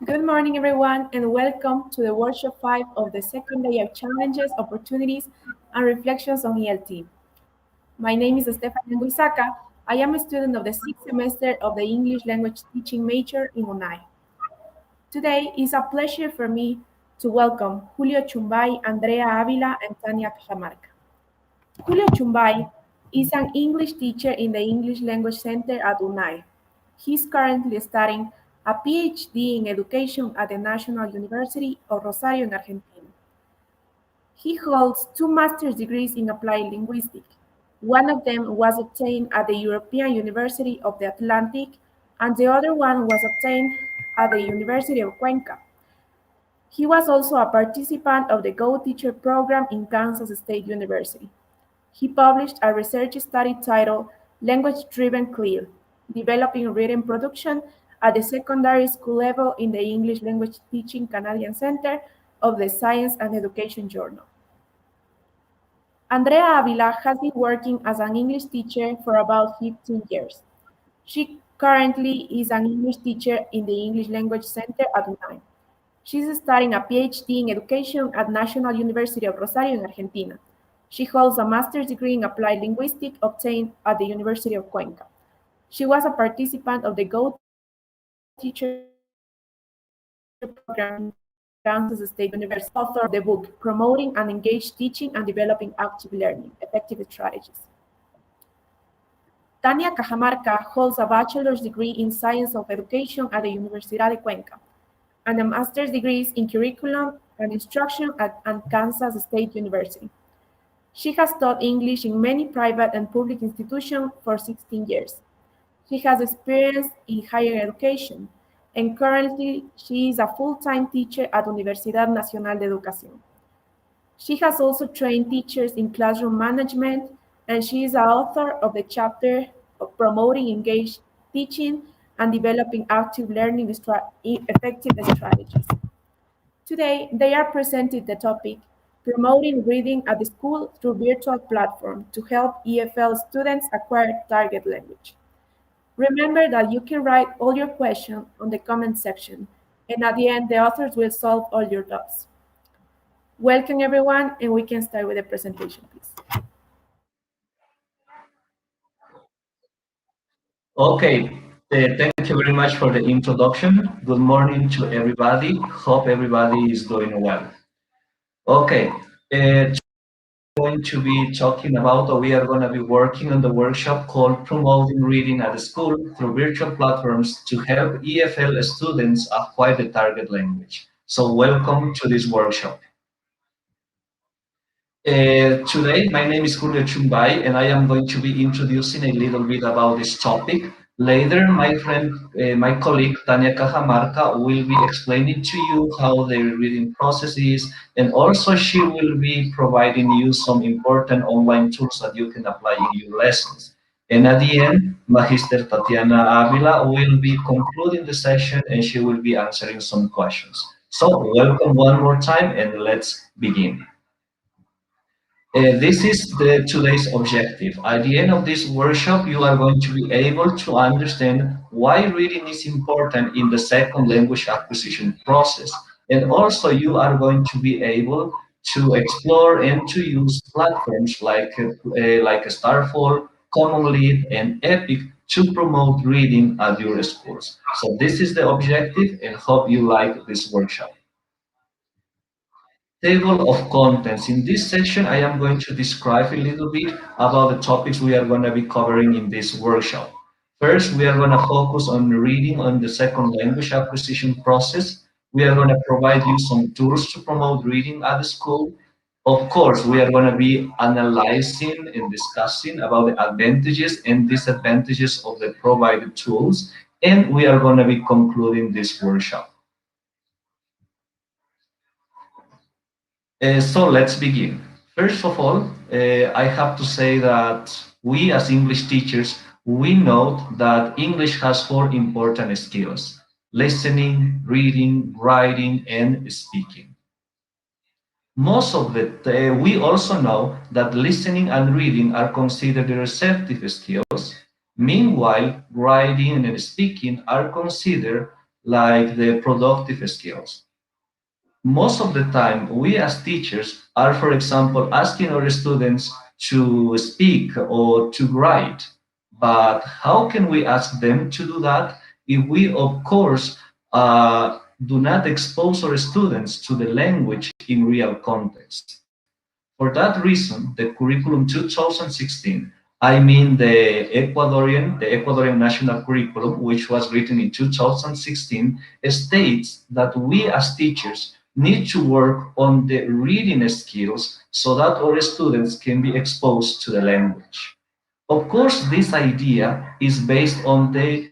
Good morning, everyone, and welcome to the workshop 5 of the second day of challenges, opportunities, and reflections on ELT. My name is Stephanie Anguizaca. I am a student of the sixth semester of the English language teaching major in UNAE. Today is a pleasure for me to welcome Julio Chumbay, Andrea Avila, and Tania Cajamarca. Julio Chumbay is an English teacher in the English Language Center at UNAE. He is currently studying a PhD in education at the National University of Rosario in Argentina. He holds 2 master's degrees in applied linguistics. One of them was obtained at the European University of the Atlantic, and the other one was obtained at the University of Cuenca. He was also a participant of the Go Teacher program in Kansas State University. He published a research study titled Language-Driven CLIL, Developing Written Production at the Secondary School Level in the English Language Teaching Canadian Center of the Science and Education Journal. Andrea Avila has been working as an English teacher for about 15 years. She currently is an English teacher in the English Language Center at UNAE. She's studying a PhD in education at National University of Rosario in Argentina. She holds a master's degree in applied linguistics obtained at the University of Cuenca. She was a participant of the Go Teacher program in Kansas State University, author of the book Promoting and Engaged Teaching and Developing Active Learning, Effective Strategies. Tania Cajamarca holds a bachelor's degree in Science of Education at the Universidad de Cuenca and a master's degree in Curriculum and Instruction at Kansas State University. She has taught English in many private and public institutions for 16 years. She has experience in higher education, and currently she is a full-time teacher at Universidad Nacional de Educación. She has also trained teachers in classroom management, and she is the author of the chapter of Promoting Engaged Teaching and Developing Active Learning Effective Strategies. Today, they are presenting the topic Promoting Reading at the School Through Virtual Platform to help EFL students acquire target language. Remember that you can write all your questions on the comment section, and at the end, the authors will solve all your doubts. Welcome, everyone, and we can start with the presentation, please. Okay, thank you very much for the introduction. Good morning to everybody. Hope everybody is doing well. Okay, going to be talking about, or we are going to be working on the workshop called Promoting Reading at the School through Virtual Platforms to help EFL students acquire the target language. So welcome to this workshop. Today, my name is Julio Chumbay, and I am going to be introducing a little bit about this topic. Later, my friend, my colleague, Tania Cajamarca, will be explaining to you how the reading process is, and also she will be providing you some important online tools that you can apply in your lessons. And at the end, Magister Tatiana Avila will be concluding the session, and she will be answering some questions. So, welcome one more time, and let's begin. This is today's objective. At the end of this workshop, you are going to be able to understand why reading is important in the second language acquisition process. And also you are going to be able to explore and to use platforms like Starfall, Common Lead, and Epic to promote reading at your schools. So this is the objective, and hope you like this workshop. Table of contents. In this section, I am going to describe a little bit about the topics we are going to be covering in this workshop. First, we are going to focus on reading on the second language acquisition process. We are going to provide you some tools to promote reading at the school. Of course, we are going to be analyzing and discussing about the advantages and disadvantages of the provided tools. And we are going to be concluding this workshop. So let's begin. First of all, I have to say that we as English teachers, we know that English has 4 important skills: listening, reading, writing, and speaking. Most of we also know that listening and reading are considered receptive skills. Meanwhile, writing and speaking are considered like the productive skills. Most of the time, we as teachers are, for example, asking our students to speak or to write. But how can we ask them to do that if we, of course, do not expose our students to the language in real context? For that reason, the curriculum 2016, I mean the Ecuadorian national curriculum, which was written in 2016, states that we as teachers need to work on the reading skills so that our students can be exposed to the language. Of course, this idea is based on the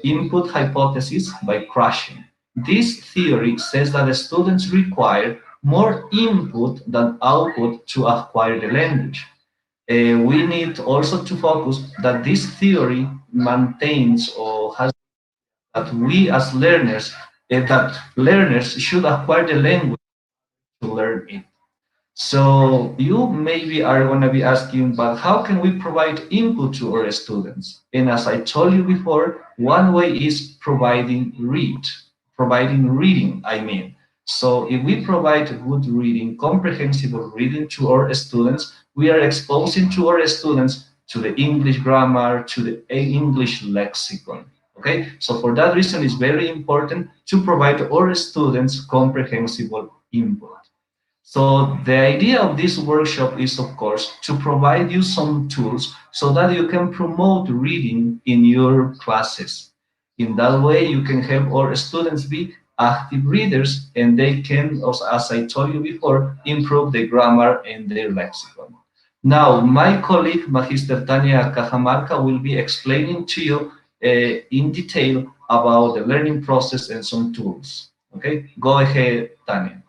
input hypothesis by Krashen. This theory says that the students require more input than output to acquire the language. We need also to focus that this theory maintains or has that we as learners, that learners should acquire the language to learn it. So you maybe are going to be asking, but how can we provide input to our students? And as I told you before, one way is providing reading, I mean. So if we provide good reading, comprehensible reading to our students, we are exposing to our students to the English grammar, to the English lexicon. Okay, so for that reason, it's very important to provide our students comprehensible input. So the idea of this workshop is, of course, to provide you some tools so that you can promote reading in your classes. In that way, you can help our students be active readers and they can, as I told you before, improve the grammar and their lexicon. Now, my colleague, Magister Tania Cajamarca, will be explaining to you in detail about the learning process and some tools. Okay, go ahead, Tania.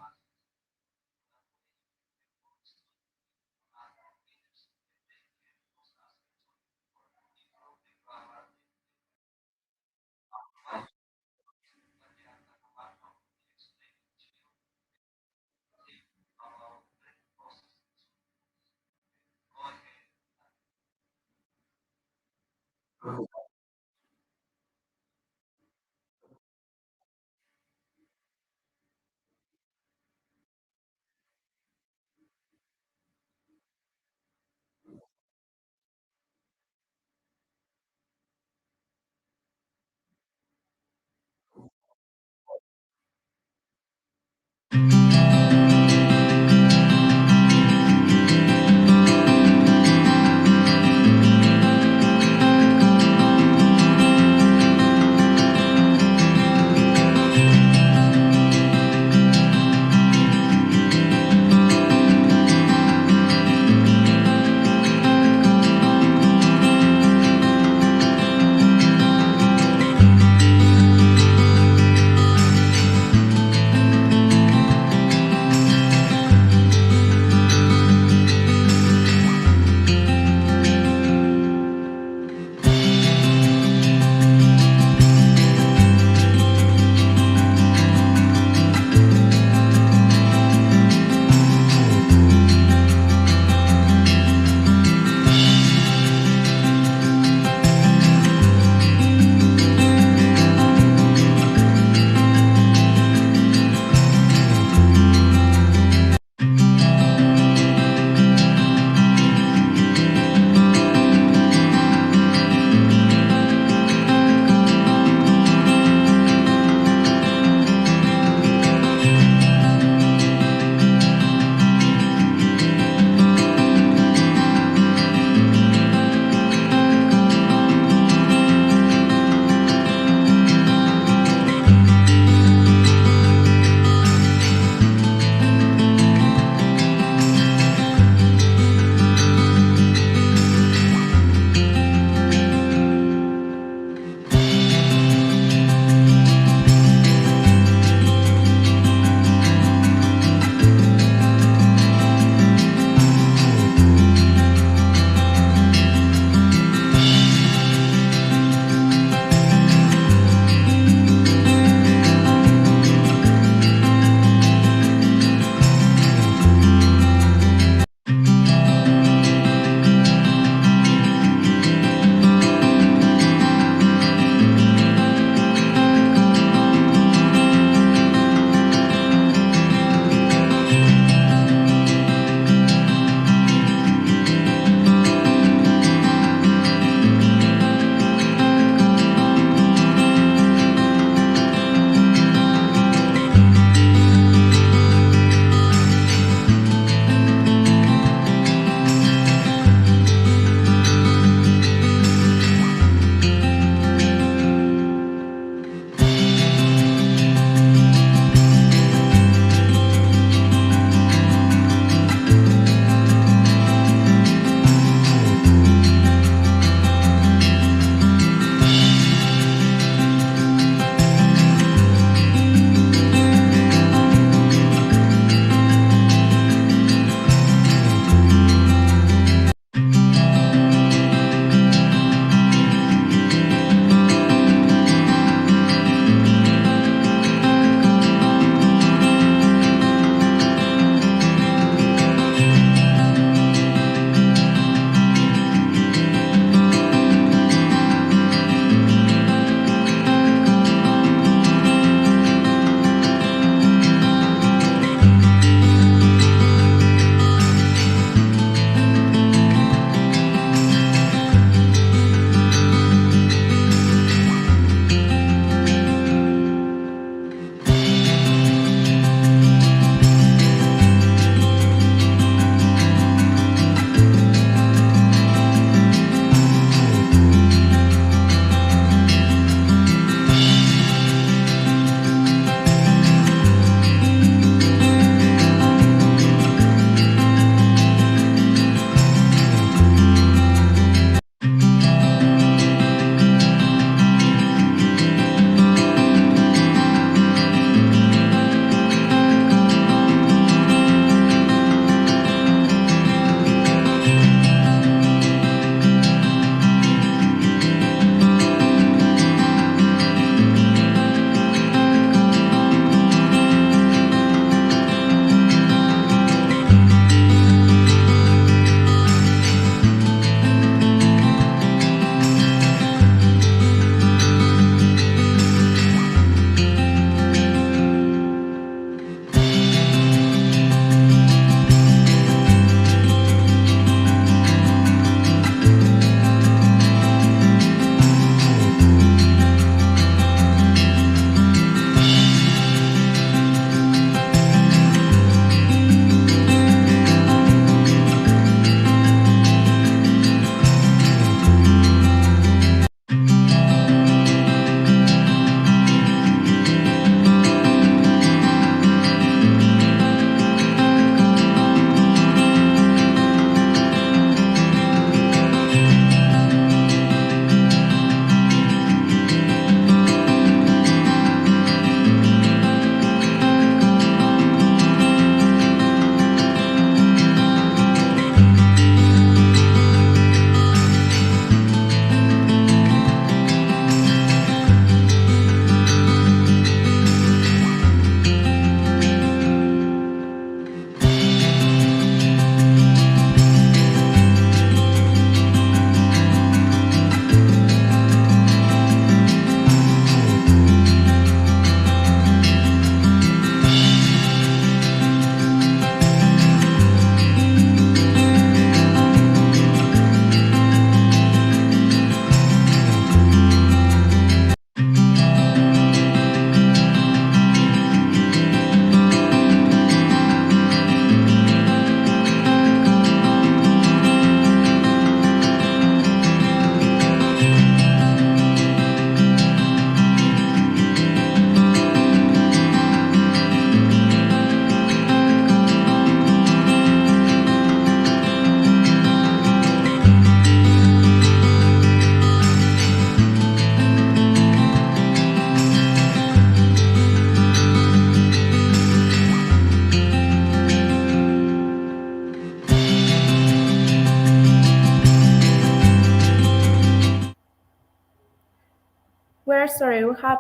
sorry, we have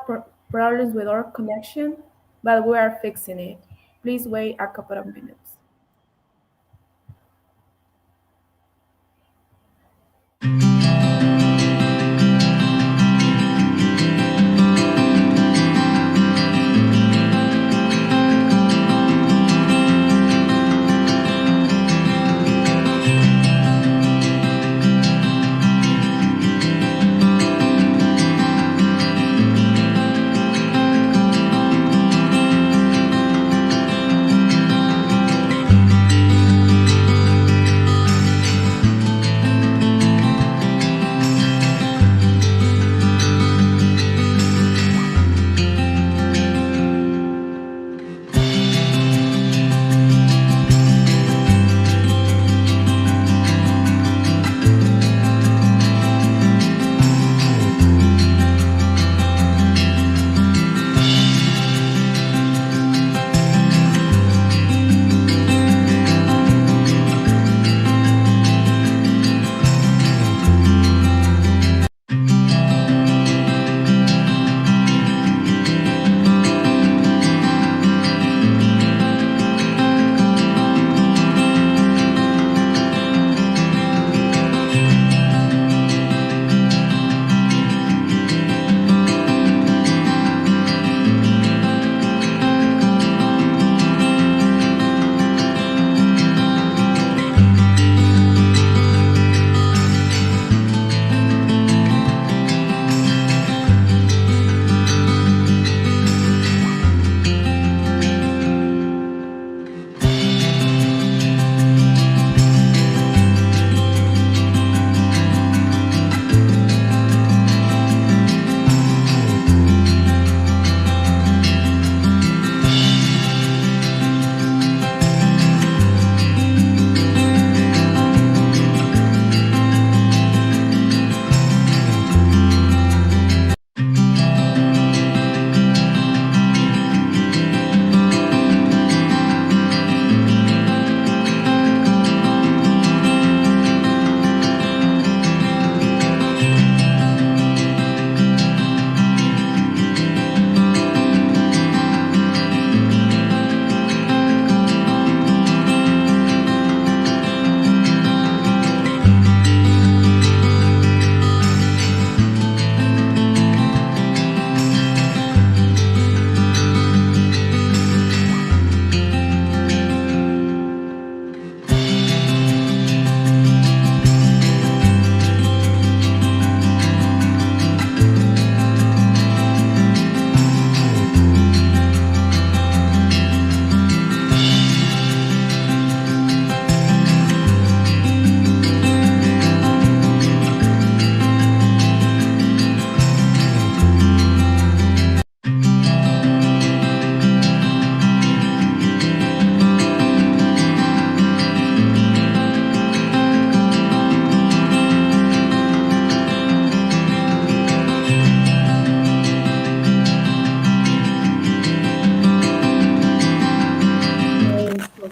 problems with our connection, but we are fixing it. Please wait a couple of minutes.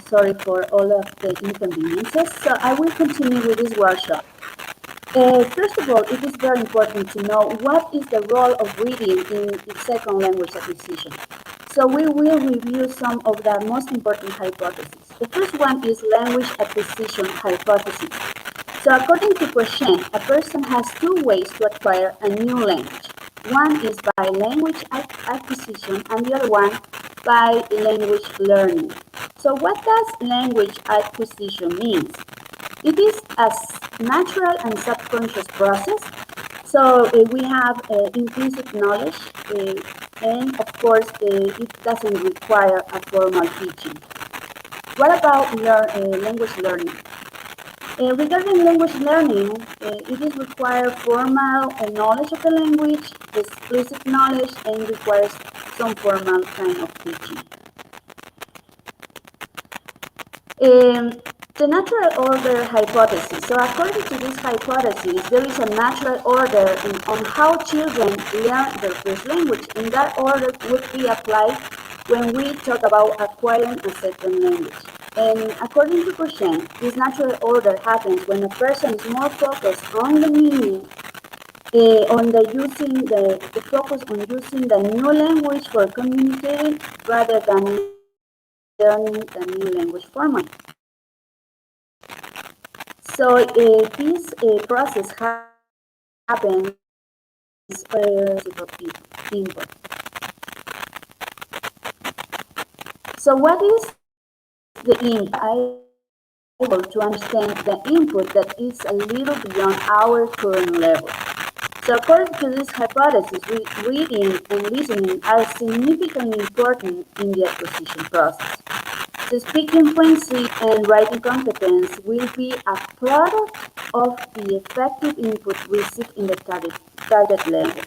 Sorry for all of the inconveniences. So I will continue with this workshop. First of all, it is very important to know what is the role of reading in second language acquisition. So we will review some of the most important hypotheses. The first one is language acquisition hypothesis. So according to Cochrane, a person has two ways to acquire a new language. One is by language acquisition and the other one by language learning. So what does language acquisition mean? It is a natural and subconscious process. So we have implicit knowledge and of course it doesn't require a formal teaching. What about language learning? Regarding language learning, it is required formal knowledge of the language, explicit knowledge, and requires some formal kind of teaching. The natural order hypothesis. So according to this hypothesis, there is a natural order on how children learn their first language, and that order would be applied when we talk about acquiring a second language. And according to Cochrane, this natural order happens when a person is more focused on the meaning on the focus on using the new language for communicating rather than learning the new language format. So this process happens input. So what is the input? I able to understand the input that is a little beyond our current level. So according to this hypothesis, reading and listening are significantly important in the acquisition process. So speaking fluency and writing competence will be a product of the effective input received in the target language.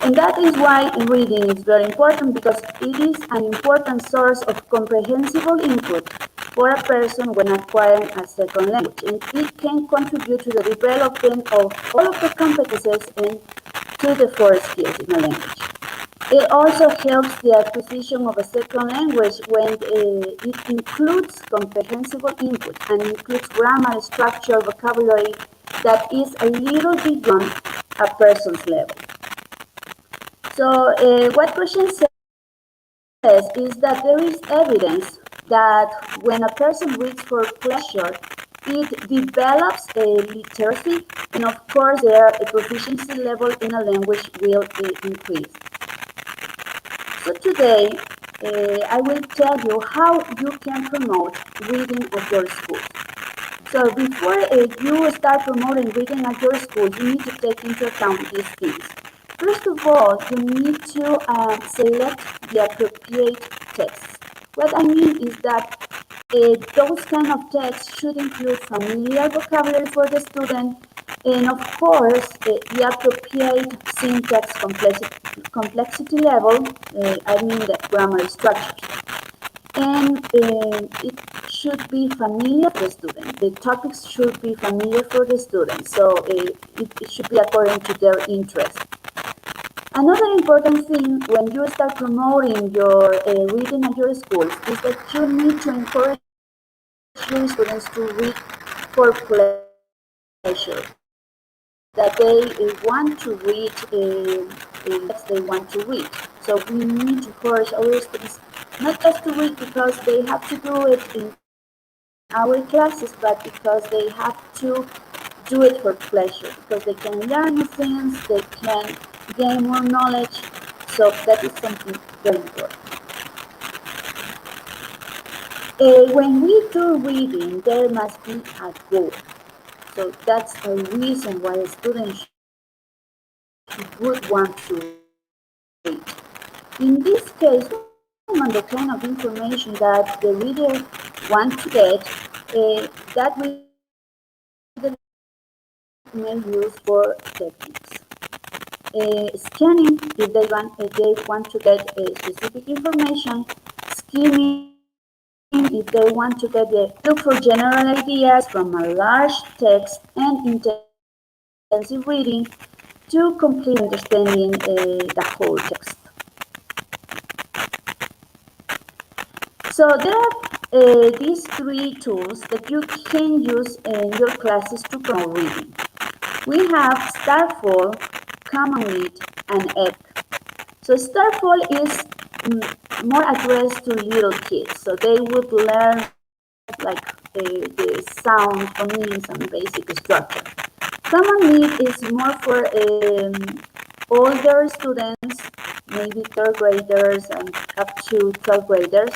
And that is why reading is very important, because it is an important source of comprehensible input for a person when acquiring a second language, and it can contribute to the development of all of the competences and to the four skills in a language. It also helps the acquisition of a second language when it includes comprehensible input and includes grammar, structure, vocabulary that is a little beyond a person's level. So what question says is that there is evidence that when a person reads for pleasure, it develops a literacy, and of course their proficiency level in a language will increase. So today, I will tell you how you can promote reading at your school. So before you start promoting reading at your school, you need to take into account these things. First of all, you need to select the appropriate texts. What I mean is that those kind of texts should include familiar vocabulary for the student, and of course, the appropriate syntax complexity level, I mean the grammar structures. And it should be familiar for the student. The topics should be familiar for the student, so it should be according to their interest. Another important thing when you start promoting your reading at your schools is that you need to encourage your students to read for pleasure, that they want to read text they want to read. So we need to encourage our students not just to read because they have to do it in our classes, but because they have to do it for pleasure, because they can learn new things, they can gain more knowledge. So that is something very important. When we do reading, there must be a goal. So that's a reason why a student would want to read. In this case, on the kind of information that the reader wants to get, that reader may use for techniques. Scanning, if they want to get specific information. Skimming, if they want to look for general ideas from a large text, and intensive reading to complete understanding the whole text. So there are these three tools that you can use in your classes to promote reading. We have Starfall, Common Read, and EPIC. So Starfall is more addressed to little kids, so they would learn like the sound, phonics, and basic structure. Common Read is more for older students, maybe third graders and up to 12th graders,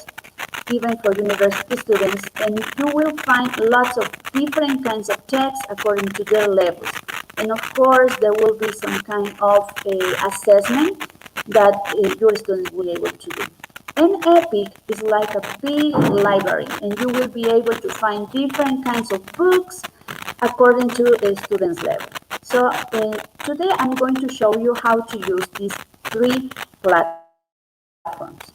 even for university students, and you will find lots of different kinds of texts according to their levels. And of course, there will be some kind of assessment that your students will be able to do. And EPIC is like a big library, and you will be able to find different kinds of books according to a student's level. So today I'm going to show you how to use these three platforms.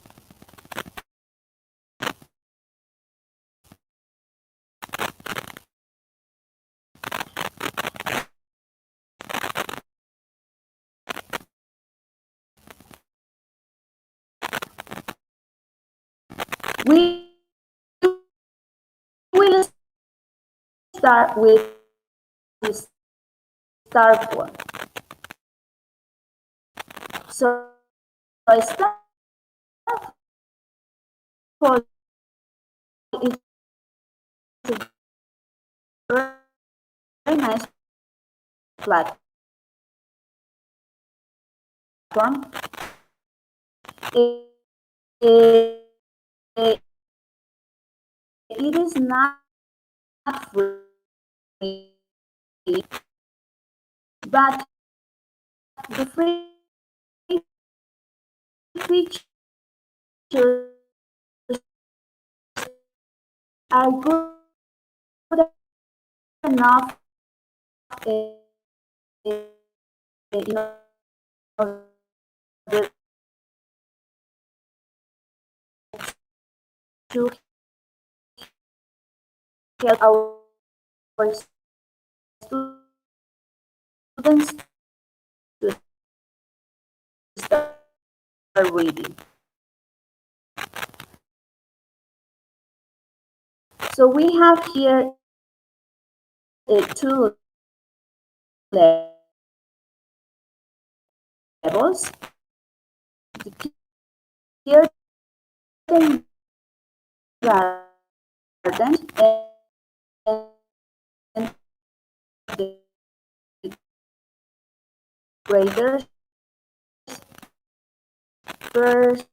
We will start with this start form. So a start form is a very nice platform. It is not free, but the free features are good enough in order to help our students to start reading. So we have here two levels. The kindergarten and the graders first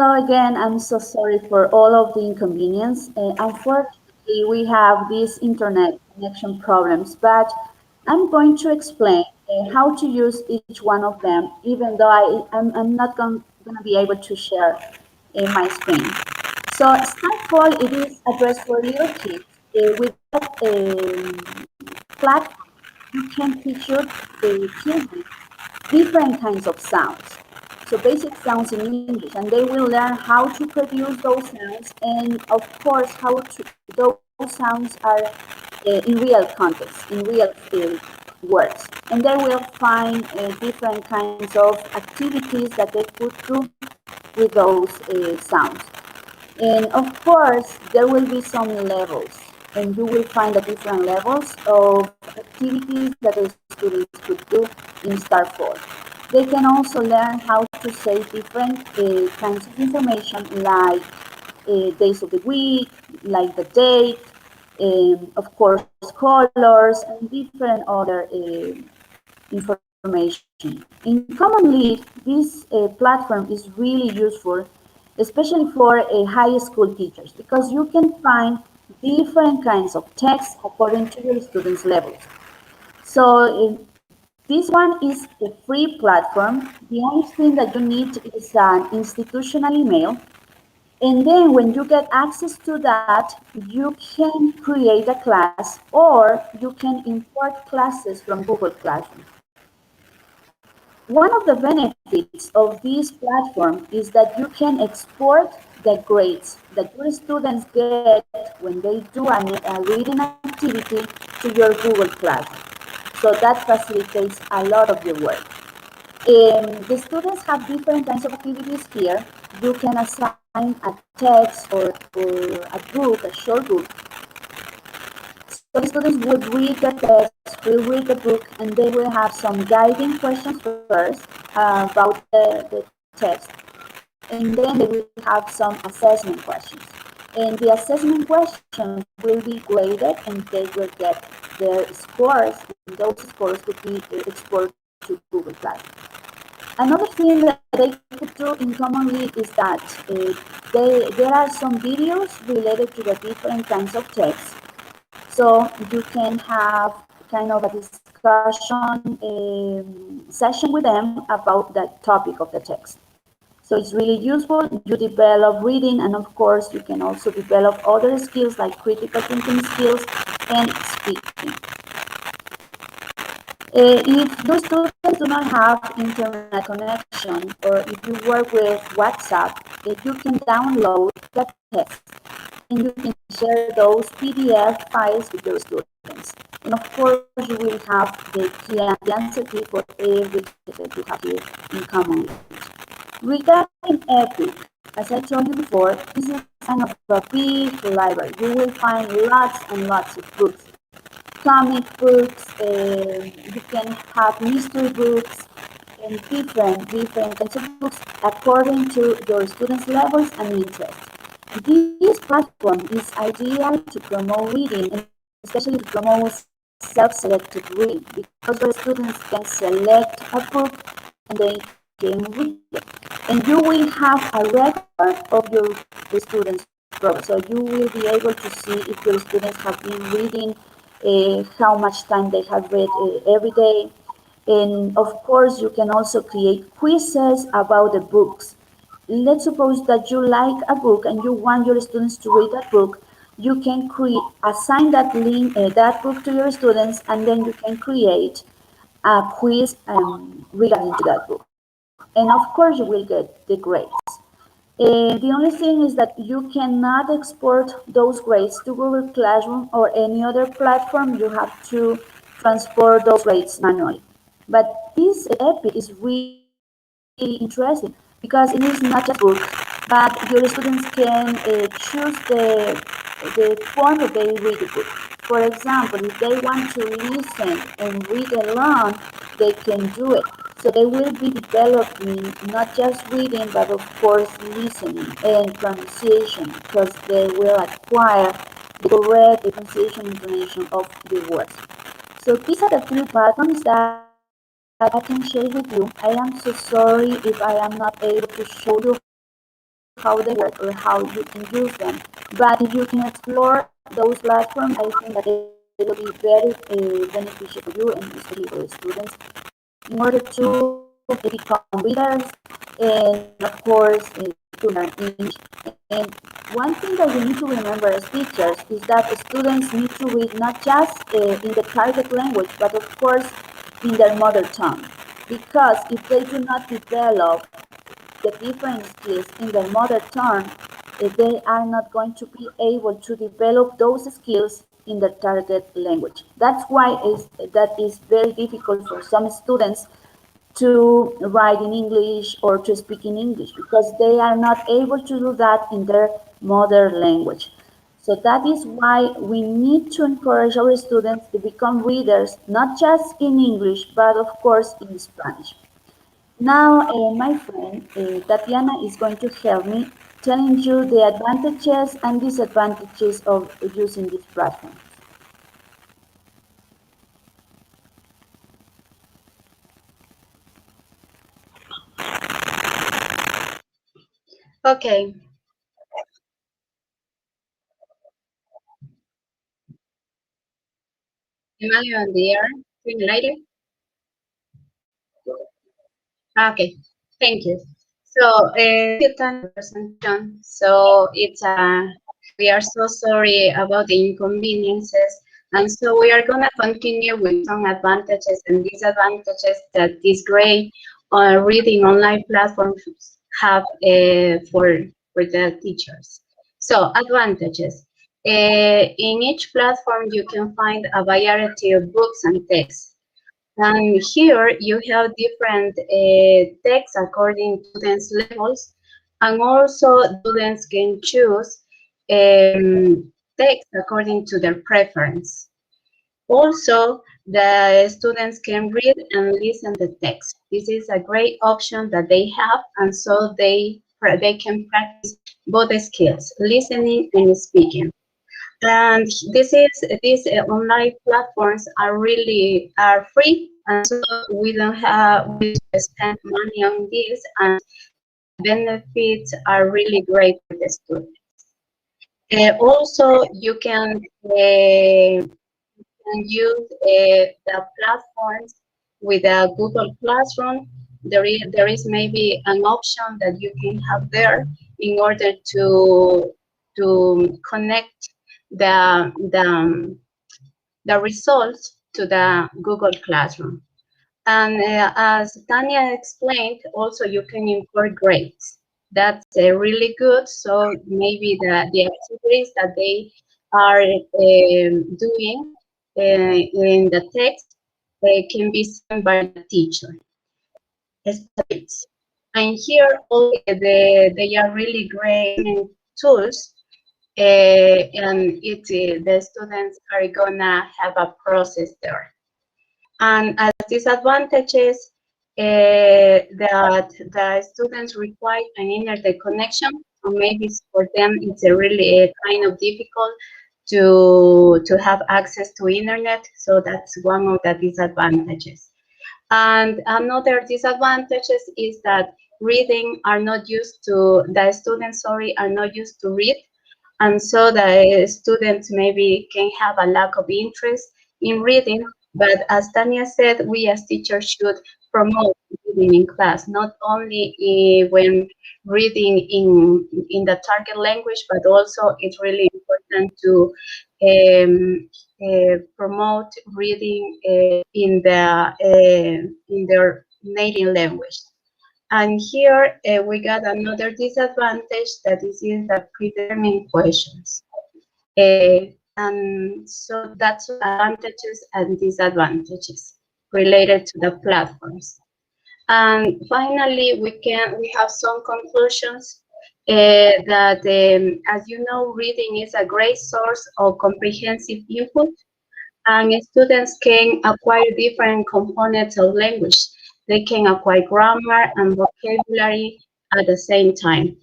Hello again. I'm so sorry for all of the inconvenience. Unfortunately, we have these internet connection problems, but I'm going to explain how to use each one of them, even though I'm not going to be able to share my screen. So, Snapfall, it is addressed for little kids. With that platform, you can teach your children different kinds of sounds. So basic sounds in English, and they will learn how to produce those sounds, and of course, how to those sounds are in real context, in real words. And they will find different kinds of activities that they could do with those sounds. And of course, there will be some levels, and you will find the different levels of activities that the students could do in Star 4. They can also learn how to say different kinds of information like days of the week, like the date, of course, colors, and different other information. In Common Lead, this platform is really useful, especially for high school teachers, because you can find different kinds of text according to your students' levels. So this one is a free platform. The only thing that you need is an institutional email. And then when you get access to that, you can create a class or you can import classes from Google Classroom. One of the benefits of this platform is that you can export the grades that your students get when they do a reading activity to your Google Classroom. So that facilitates a lot of your work. The students have different kinds of activities here. You can assign a text or a book, a short book. So the students would read the text, will read the book, and they will have some guiding questions first about the text. And then they will have some assessment questions. And the assessment questions will be graded and they will get their scores, and those scores could be exported to Google Classroom. Another thing that they could do in Common Lead is that there are some videos related to the different kinds of text. So you can have kind of a discussion session with them about the topic of the text. So it's really useful. You develop reading, and of course, you can also develop other skills like critical thinking skills and speaking. If those students do not have internet connection, or if you work with WhatsApp, you can download the text and you can share those PDF files with your students. And of course, you will have the answer key for every text that you have here in Common. Regarding EPIC, as I told you before, this is kind of a big library. You will find lots and lots of books. Comic books, you can have mystery books, and different kinds of books according to your students' levels and interests. This platform is ideal to promote reading, and especially to promote self-selected reading, because your students can select a book and they can read it. And you will have a record of your students' progress. So you will be able to see if your students have been reading, how much time they have read every day. And of course, you can also create quizzes about the books. Let's suppose that you like a book and you want your students to read that book. You can assign that link, that book to your students, and then you can create a quiz regarding to that book. And of course, you will get the grades. The only thing is that you cannot export those grades to Google Classroom or any other platform. You have to transport those grades manually. But this EPIC is really interesting because it is not just a book, but your students can choose the form that they read the book. For example, if they want to listen and read along, they can do it. So they will be developing not just reading, but of course listening and pronunciation, because they will acquire the correct pronunciation information of the words. So these are the three platforms that I can share with you. I am so sorry if I am not able to show you how to use how they work or how you can use them. But if you can explore those platforms, I think that they will be very beneficial for you and especially for the students in order to become readers and, of course, to learn English. And one thing that we need to remember as teachers is that students need to read not just in the target language, but of course in their mother tongue. Because if they do not develop the different skills in their mother tongue, they are not going to be able to develop those skills in their target language. That's why that is very difficult for some students to write in English or to speak in English because they are not able to do that in their mother language. So that is why we need to encourage our students to become readers, not just in English, but of course in Spanish. Now, my friend Tatiana is going to help me telling you the advantages and disadvantages of using this platform. Okay. Am I on the air? Green light? Okay. Thank you. So, you turn the presentation. So it's we are so sorry about the inconveniences, and so we are gonna continue with some advantages and disadvantages that this great reading online platforms have for the teachers. So advantages. In each platform, you can find a variety of books and texts. And here you have different texts according to students' levels, and also students can choose text according to their preference. Also, the students can read and listen to text. This is a great option that they have, and so they can practice both skills, listening and speaking. And these online platforms are free, and so we spend money on this, and benefits are really great for the students. Also, you can use the platforms with a Google Classroom. There is maybe an option that you can have there in order to connect the results to the Google Classroom. And as Tanya explained, also you can import grades. That's really good. So maybe the activities that they are doing in the text can be seen by the teacher. And here they are really great tools, and the students are gonna have a process there. And as disadvantages, that the students require an internet connection, or maybe for them it's really kind of difficult to have access to internet. So that's one of the disadvantages. And another disadvantages is that the students, are not used to read. And so the students maybe can have a lack of interest in reading. But as Tanya said, we as teachers should promote reading in class, not only when reading in the target language, but also it's really important to promote reading in their native language. And here we got another disadvantage, that is in the predetermined questions. And so that's advantages and disadvantages related to the platforms. And finally, we have some conclusions that, as you know, reading is a great source of comprehensive input, and students can acquire different components of language. They can acquire grammar and vocabulary at the same time.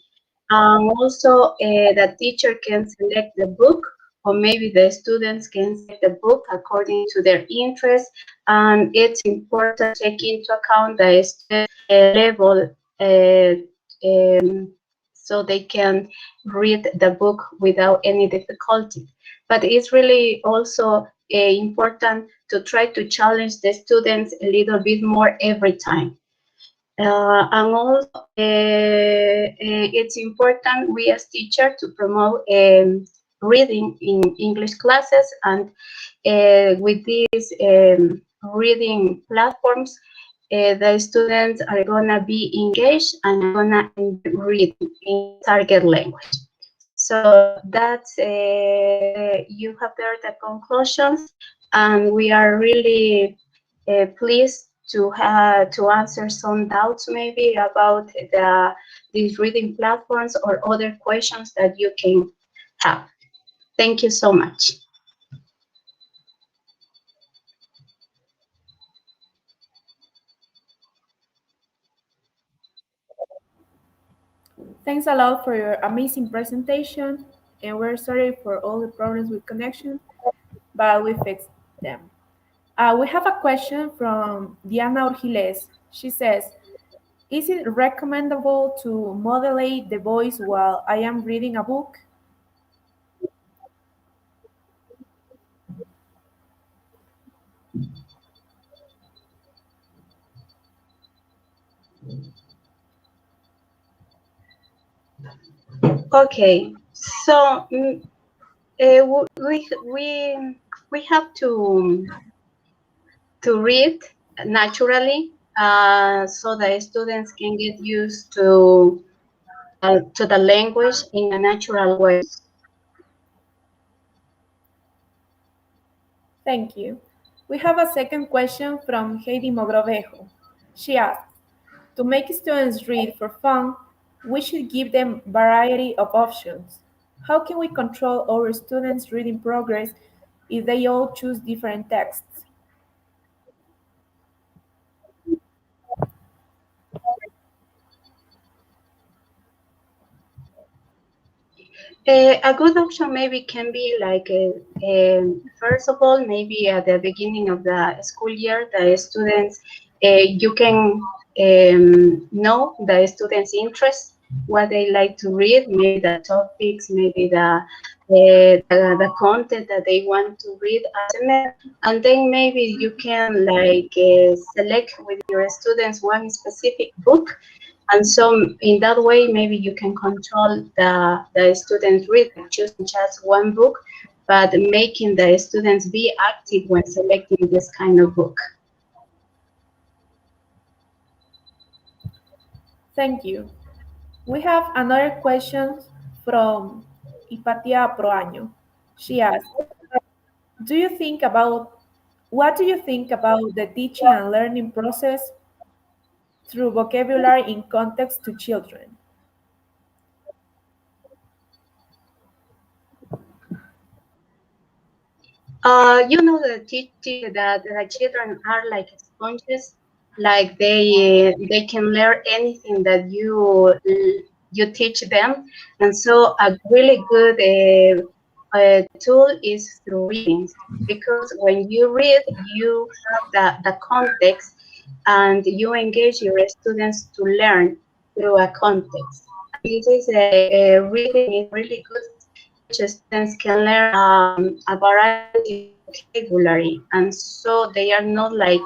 Also, the teacher can select the book, or maybe the students can select the book according to their interests. And it's important to take into account the student level, so they can read the book without any difficulty. But it's really also important to try to challenge the students a little bit more every time. And also, it's important we as teachers to promote reading in English classes, and with these reading platforms, the students are gonna be engaged and gonna read in target language. So that's you have heard the conclusions, and we are really pleased to answer some doubts maybe about these reading platforms or other questions that you can have. Thank you so much. Thanks a lot for your amazing presentation, and we're sorry for all the problems with connection, but we fixed them. We have a question from Diana Orgiles. She says, is it recommendable to modulate the voice while I am reading a book? Okay, so we have to read naturally, so that students can get used to the language in a natural way. Thank you. We have a second question from Heidi Mogrovejo. She asks, to make students read for fun, we should give them variety of options. How can we control our students' reading progress if they all choose different texts? A good option maybe can be like, first of all, maybe at the beginning of the school year, the students, you can know the students' interests, what they like to read, maybe the topics, maybe the content that they want to read, and then maybe you can like select with your students one specific book. And so in that way, maybe you can control the students' read, choosing just one book, but making the students be active when selecting this kind of book. Thank you. We have another question from Hipatia Proaño. She asks, do you think about what do you think about the teaching and learning process through vocabulary in context to children? You know, that the children are like sponges, like they can learn anything that you teach them, and so a really good tool is through reading, because when you read, you have the context, and you engage your students to learn through a context. This is a reading is really good. Students can learn a variety of vocabulary, and so they are not like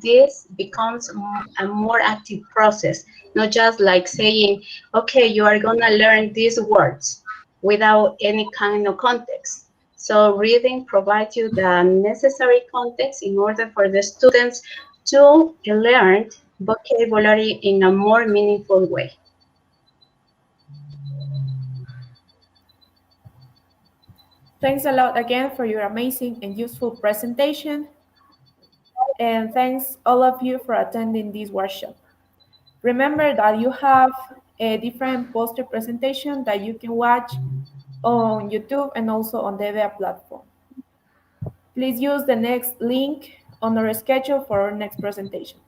this becomes a more active process, not just like saying, okay, you are gonna learn these words without any kind of context. So reading provides you the necessary context in order for the students to learn vocabulary in a more meaningful way. Thanks a lot again for your amazing and useful presentation. And thanks all of you for attending this workshop. Remember that you have a different poster presentation that you can watch on YouTube and also on the EVA platform. Please use the next link on our schedule for our next presentation.